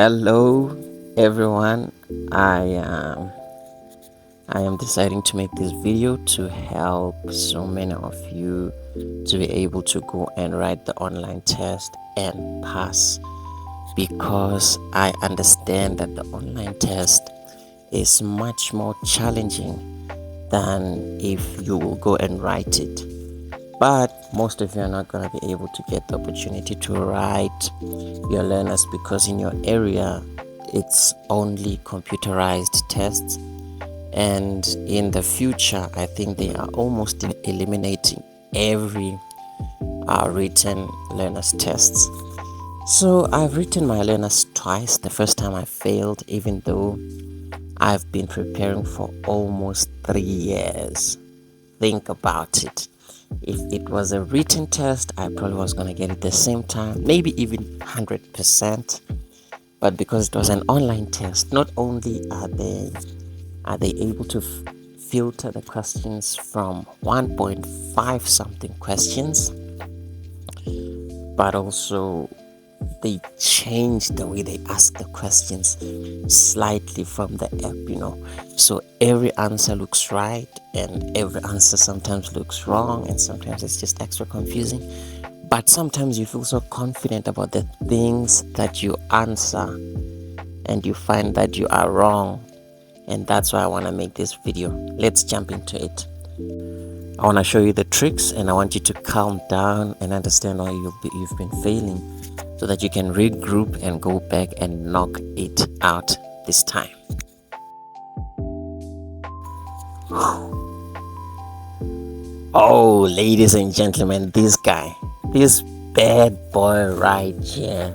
Hello, everyone. I am deciding to make this video to help so many of you to be able to go and write the online test and pass, because I understand that the online test is much more challenging than if you will go and write it. But most of you are not going to be able to get the opportunity to write your learners because in your area it's only computerized tests, and in the future I think they are almost eliminating every written learners tests. So I've written my learners twice. The first time I failed, even though I've been preparing for almost 3 years. Think about it. If it was a written test, I probably was going to get it the same time, maybe even 100%. But because it was an online test, not only are they able to filter the questions from 1.5 something questions, but also they changed the way they ask the questions slightly from the app. So every answer looks right and every answer sometimes looks wrong, and sometimes it's just extra confusing. But sometimes you feel so confident about the things that you answer and you find that you are wrong. And that's why I want to make this video. Let's jump into it. I want to show you the tricks, and I want you to calm down and understand why you've been failing, so that you can regroup and go back and knock it out this time. Oh, ladies and gentlemen, this bad boy right here.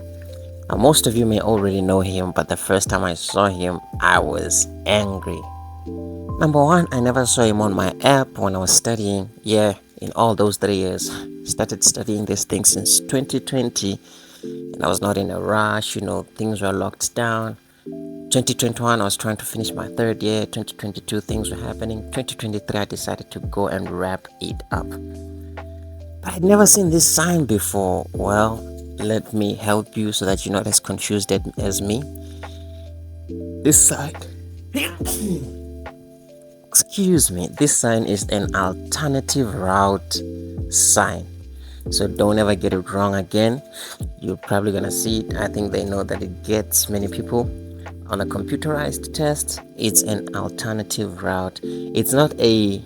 Now, most of you may already know him, but the first time I saw him, I was angry. Number one, I never saw him on my app when I was studying. Yeah, in all those 3 years. Started studying this thing since 2020, and I was not in a rush. Things were locked down. 2021, I was trying to finish my third year. 2022, things were happening. 2023, I decided to go and wrap it up. But I'd never seen this sign before. Well, let me help you so that you're not as confused as me. This sign, excuse me, this sign is an alternative route sign. So don't ever get it wrong again. You're probably gonna see it. I think they know that it gets many people on a computerized test. It's an alternative route. It's not a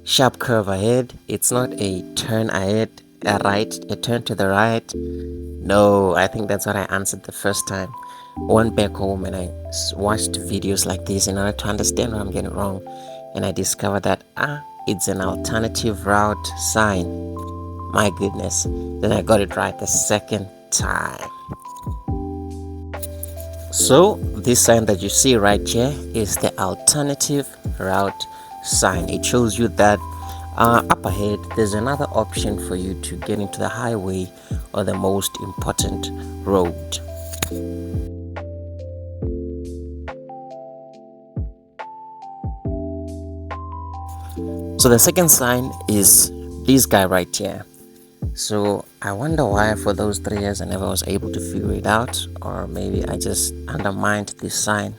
sharp curve ahead. It's not a turn ahead, a turn to the right. No, I think that's what I answered the first time. Went back home and I watched videos like this in order to understand what I'm getting wrong, and I discovered that it's an alternative route sign. My goodness, then I got it right the second time. So this sign that you see right here is the alternative route sign. It shows you that up ahead there's another option for you to get into the highway or the most important road. So the second sign is this guy right here. So I wonder why for those 3 years I never was able to figure it out, or maybe I just undermined this sign.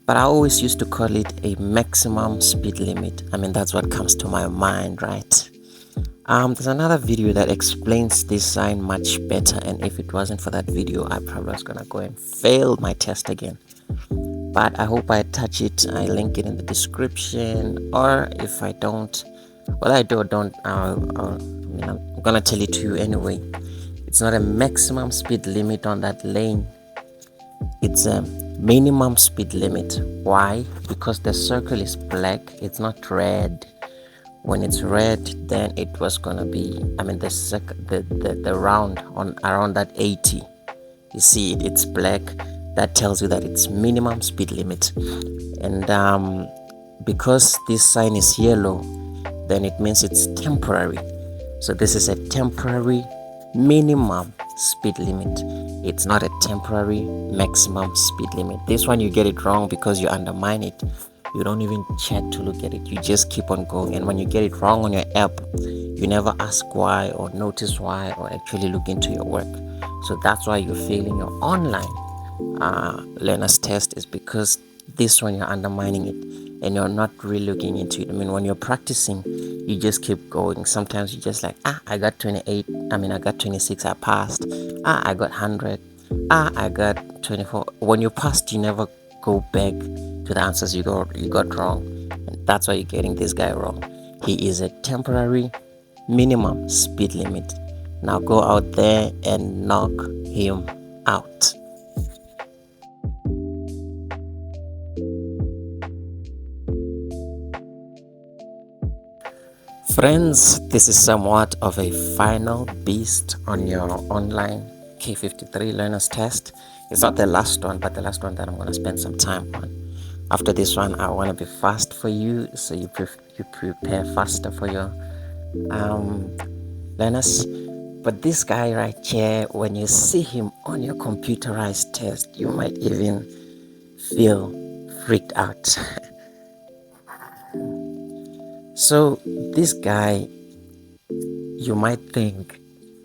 But I always used to call it a maximum speed limit. I mean, that's what comes to my mind, right? There's another video that explains this sign much better, and if it wasn't for that video, I probably was gonna go and fail my test again. But I hope I touch it. I link it in the description, or if I don't, well, I do or don't, I'm gonna tell it to you anyway. It's not a maximum speed limit on that lane. It's a minimum speed limit. Why? Because the circle is black. It's not red. When it's red, then it was gonna be, the round on around that 80. You see it, it's black. That tells you that it's minimum speed limit. And because this sign is yellow, then it means it's temporary. So this is a temporary minimum speed limit. It's not a temporary maximum speed limit. This one you get it wrong because you undermine it. You don't even check to look at it. You just keep on going. And when you get it wrong on your app, you never ask why or notice why or actually look into your work. So that's why you're failing your online learner's test is because this one you're undermining it and you're not really looking into it. I mean, when you're practicing, you just keep going. Sometimes you just like, I got 28. I mean, I got 26. I passed. I got 100. I got 24. When you passed, you never go back to the answers you got wrong. And that's why you're getting this guy wrong. He is a temporary minimum speed limit. Now go out there and knock him out. Friends, this is somewhat of a final beast on your online K53 learners test. It's not the last one, but the last one that I'm going to spend some time on. After this one, I want to be fast for you, so you prepare faster for your um, learners. But this guy right here, when you see him on your computerized test, you might even feel freaked out. So this guy, you might think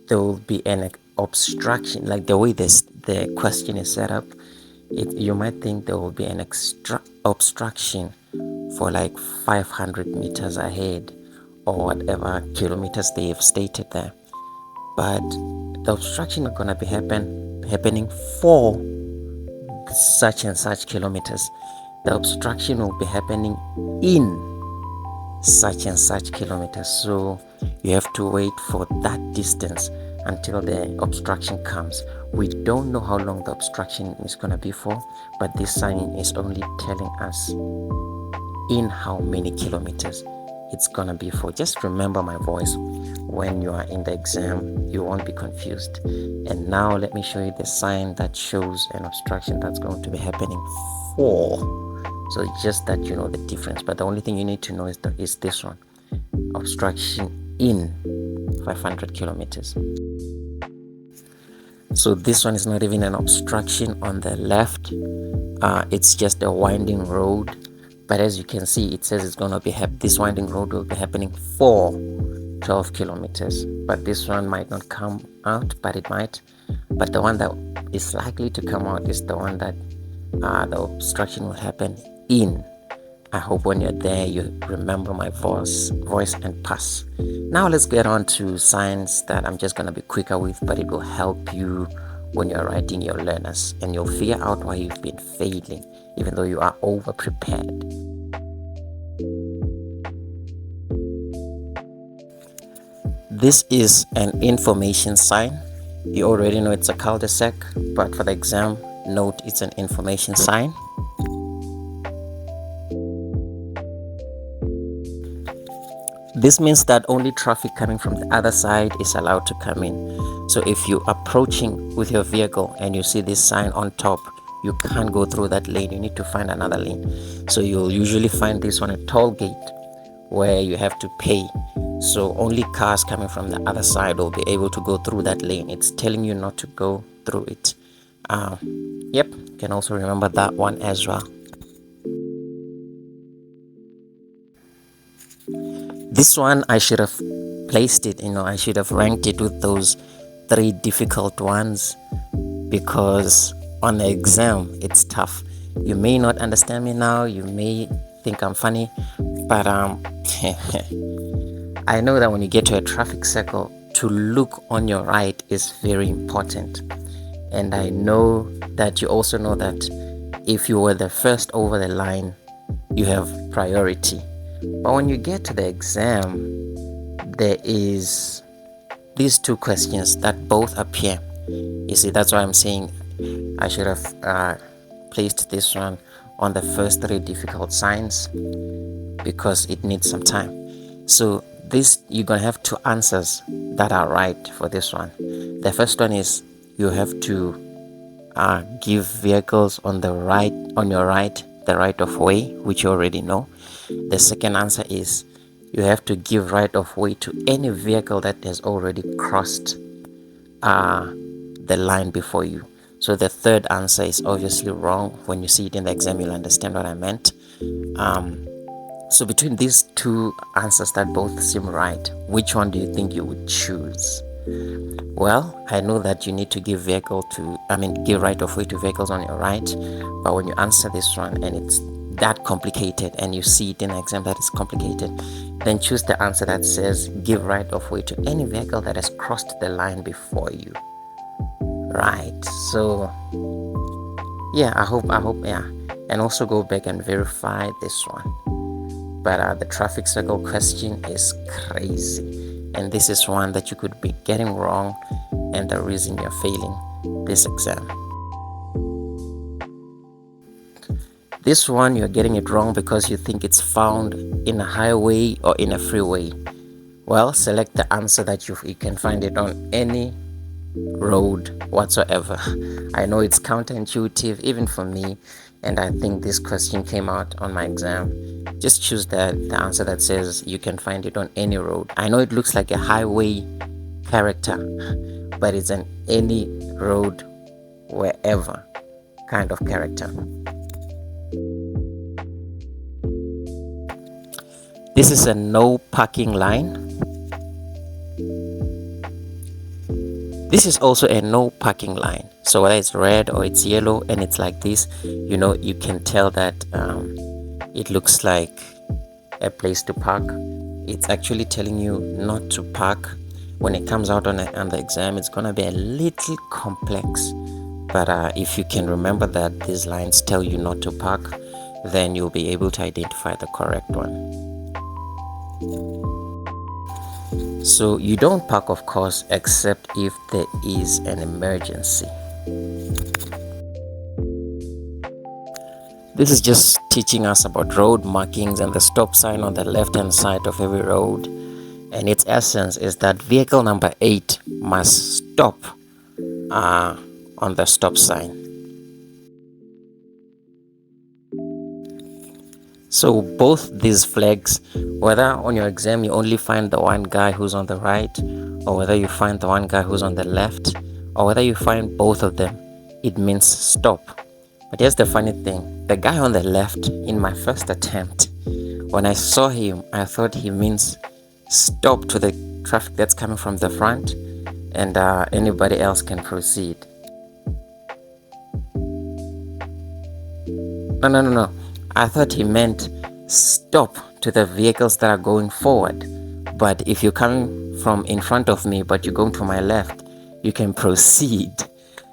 there will be an obstruction, like the way the question is set up. You might think there will be an obstruction for like 500 meters ahead or whatever kilometers they have stated there. But the obstruction is going to be happening for such and such kilometers. The obstruction will be happening in such and such kilometers. So you have to wait for that distance until the obstruction comes. We don't know how long the obstruction is going to be for, but this sign is only telling us in how many kilometers it's going to be for. Just remember my voice when you are in the exam, you won't be confused. And now let me show you the sign that shows an obstruction that's going to be happening for. So it's just that you know the difference, but the only thing you need to know is this one: obstruction in 500 kilometers. So this one is not even an obstruction on the left. It's just a winding road. But as you can see, it says it's going to be this winding road will be happening for 12 kilometers. But this one might not come out, but it might. But the one that is likely to come out is the one that the obstruction will happen in. I hope when you're there you remember my voice and pass. Now let's get on to signs that I'm just going to be quicker with, but it will help you when you're writing your learners, and you'll figure out why you've been failing even though you are over prepared. This is an information sign. You already know it's a cul-de-sac, but for the exam, note it's an information sign. This means that only traffic coming from the other side is allowed to come in. So if you're approaching with your vehicle and you see this sign on top, you can't go through that lane. You need to find another lane. So you'll usually find this on a toll gate where you have to pay. So only cars coming from the other side will be able to go through that lane. It's telling you not to go through it. Yep, you can also remember that one as well. This one I should have placed it, I should have ranked it with those 3 difficult ones, because on the exam it's tough. You may not understand me now, you may think I'm funny, but I know that when you get to a traffic circle, to look on your right is very important. And I know that you also know that if you were the first over the line, you have priority. But when you get to the exam, there is these 2 questions that both appear. You see, that's why I'm saying I should have placed this one on the first 3 difficult signs, because it needs some time. So this, you're going to have 2 answers that are right for this one. The first one is you have to give vehicles on your right the right of way, which you already know. The second answer is you have to give right of way to any vehicle that has already crossed the line before you. So the third answer is obviously wrong. When you see it in the exam, you'll understand what I meant. So between these 2 answers that both seem right, which one do you think you would choose? Well, I know that you need to give give right of way to vehicles on your right, but when you answer this one and it's that complicated and you see it in an exam that is complicated, then choose the answer that says give right of way to any vehicle that has crossed the line before you. Right. So yeah, I hope, yeah. And also go back and verify this one. But the traffic circle question is crazy. And this is one that you could be getting wrong and the reason you're failing this exam. This one you're getting it wrong because you think it's found in a highway or in a freeway. Well, select the answer that you can find it on any road whatsoever. I know it's counterintuitive even for me, and I think this question came out on my exam. Just choose the answer that says you can find it on any road. I know it looks like a highway character, but it's an any road, wherever kind of character. This is a no parking line. This is also a no parking line. So whether it's red or it's yellow and it's like this, you can tell that it looks like a place to park. It's actually telling you not to park. When it comes out on the exam, it's gonna be a little complex. But if you can remember that these lines tell you not to park, then you'll be able to identify the correct one. So you don't park, of course, except if there is an emergency. This is just teaching us about road markings and the stop sign on the left-hand side of every road. And its essence is that vehicle number 8 must stop on the stop sign. So both these flags, whether on your exam you only find the one guy who's on the right, or whether you find the one guy who's on the left, or whether you find both of them, it means stop. But here's the funny thing, the guy on the left, in my first attempt, when I saw him, I thought he means stop to the traffic that's coming from the front, and anybody else can proceed. No. I thought he meant stop to the vehicles that are going forward. But if you're coming from in front of me, but you're going to my left, you can proceed.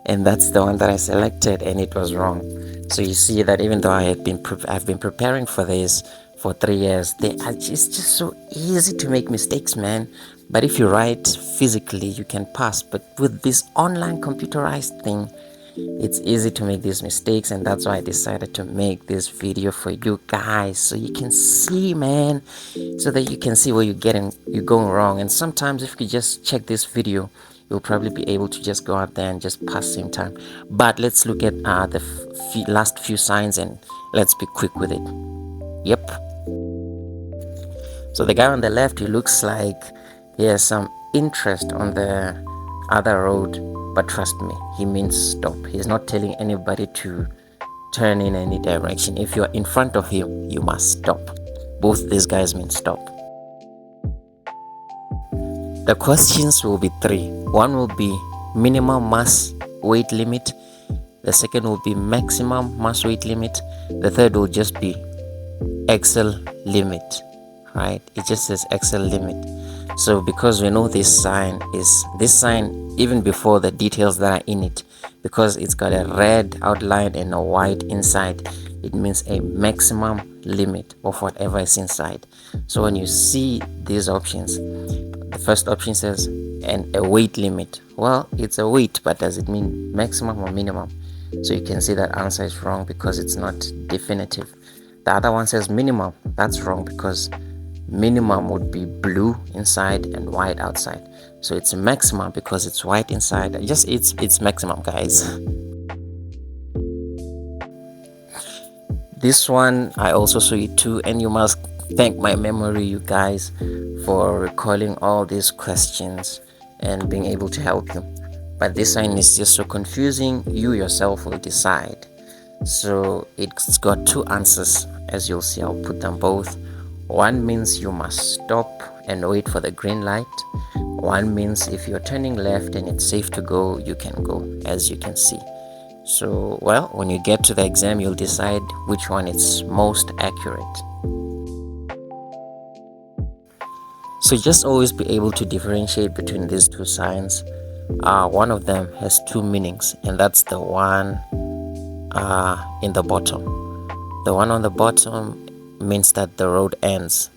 And that's the one that I selected, and it was wrong. So you see that even though I've been preparing for this for 3 years, it's just so easy to make mistakes, man. But if you write physically, you can pass. But with this online computerized thing, it's easy to make these mistakes, and that's why I decided to make this video for you guys, so you can see, man, so that you can see where you're going wrong. And sometimes if you just check this video, you'll probably be able to just go out there and just pass same time. But let's look at the last few signs and let's be quick with it. Yep. So the guy on the left, he looks like he has some interest on the other road, but trust me, he means stop. He's not telling anybody to turn in any direction. If you're in front of him, you must stop. Both these guys mean stop. The questions will be 3. One will be minimum mass weight limit. The second will be maximum mass weight limit. The third will just be axle limit, right? It just says axle limit. So because we know this sign even before the details that are in it, because it's got a red outline and a white inside, it means a maximum limit of whatever is inside. So when you see these options, the first option says a weight limit. Well, it's a weight, but does it mean maximum or minimum? So you can see that answer is wrong because it's not definitive. The other one says minimum. That's wrong because minimum would be blue inside and white outside. So it's maximum because it's white inside. It's maximum, guys. This one I also saw it too, and you must thank my memory, you guys, for recalling all these questions and being able to help you. But this sign is just so confusing, you yourself will decide. So it's got 2 answers, as you'll see. I'll put them both. One means you must stop and wait for the green light. One means if you're turning left and it's safe to go, you can go, as you can see. So, well, when you get to the exam, you'll decide which one is most accurate. So just always be able to differentiate between these two signs. One of them has two meanings, and that's the one in the bottom. The one on the bottom means that the road ends,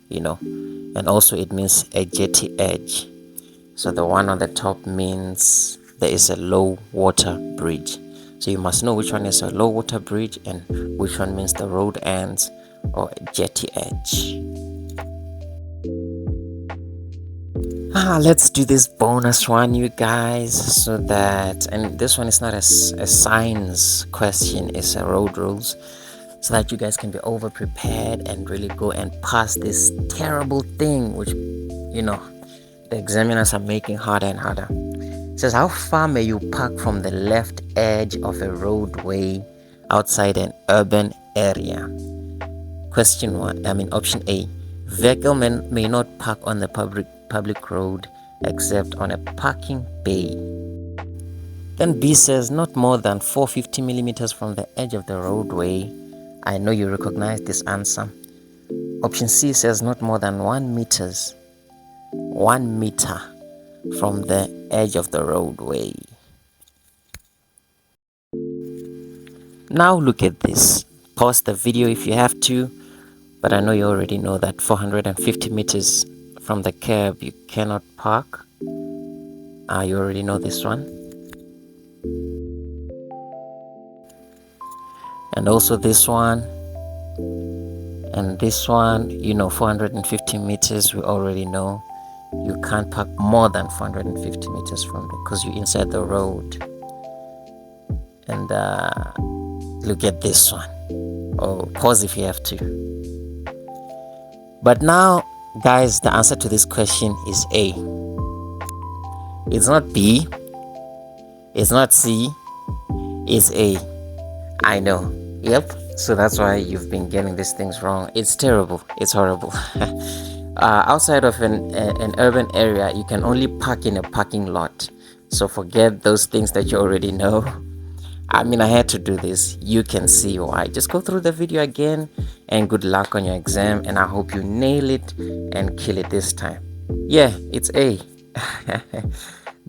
and also it means a jetty edge. So the one on the top means there is a low water bridge. So you must know which one is a low water bridge and which one means the road ends or a jetty edge. Let's do this bonus one, you guys, so that, and this one is not a science question, it's a road rules, so that you guys can be over prepared and really go and pass this terrible thing which the examiners are making harder and harder. It says, how far may you park from the left edge of a roadway outside an urban area? Option A, vehicle may not park on the public road except on a parking bay. Then B says not more than 450 millimeters from the edge of the roadway. I know you recognize this answer. Option C says not more than 1 meter from the edge of the roadway. Now look at this. Pause the video if you have to, but I know you already know that 450 meters from the curb you cannot park. You already know this one. And also this one. And this one, 450 meters, we already know. You can't park more than 450 meters from it because you're inside the road. And look at this one. Oh, pause if you have to. But now, guys, the answer to this question is A. It's not B. It's not C. It's A. I know. Yep. So that's why you've been getting these things wrong. It's terrible. It's horrible. Outside of an urban area, you can only park in a parking lot. So forget those things that you already know. I had to do this. You can see why. Just go through the video again, and good luck on your exam, and I hope you nail it and kill it this time. Yeah, it's A.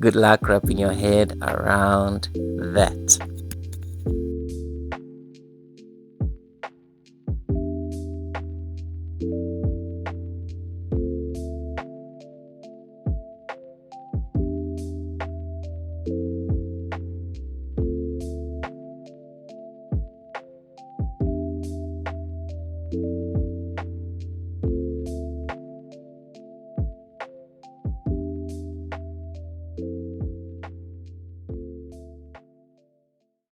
Good luck wrapping your head around that.